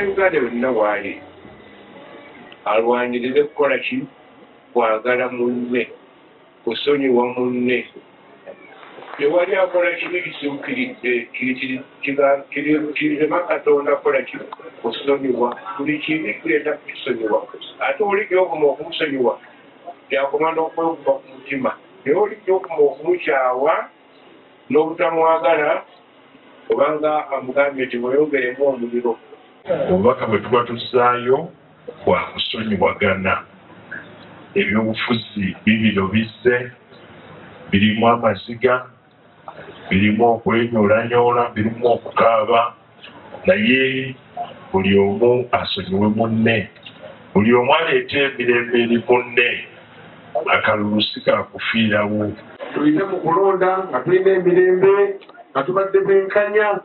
Uganda yonna waali alwanirire kukola ki kwagala munne kusonyiwa munne tewali akola kibi kisuukiridde kirema Katonda kola ki kusonyiwa buli kibi kireeta kusonyiwa ate olijja okuma okumusonyiwa kyakoma n'okwekuba ku mutima naye olijja okuma okumukyawa n'obutamwagala obanga amugambye nti mweyongeremu omuliro. Obubaka bwe tuba tuzzaayo bwa kusonyiwagana. Ebyobufuzi bibiro bizze, birimu amaziga, birimu okwenyoolanyola, birimu okukaaba, naye buli omu asonyiwe munne, buli omu aleeta emirembe eri munne, akalulu si kaakufiirawo. Tuyite mu kulonda nga tulina emirembe nga tubadde benkanya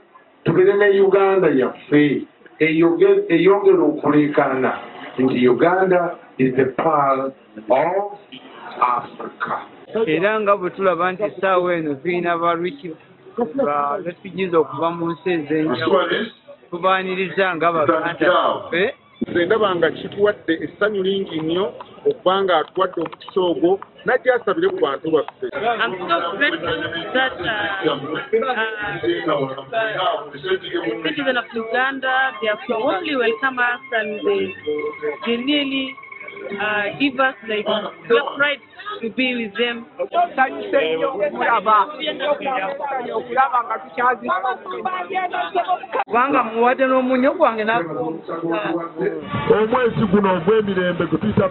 tugere ne Uganda yaffe eyongera okuleekaana nti Uganda is the pearl of Africa. Era nga bwe tulaba nti essaawa eno tulina ba refugees okuva mu nsi ez'enjawulo tubaaniriza nga Baganda baffe. Nze ndaba nga kituwadde essanyu lingi nnyo okuba nga atuwadde omukisa ogwo najja asabire ku bantu baffe. I'm so grateful that citizens of Uganda, they have warmly welcomed us and they really give us like we are proud to be with them. Kubanga muwadde n'omunyo gwange omwezi guno ogw'emirembe gwe tuyita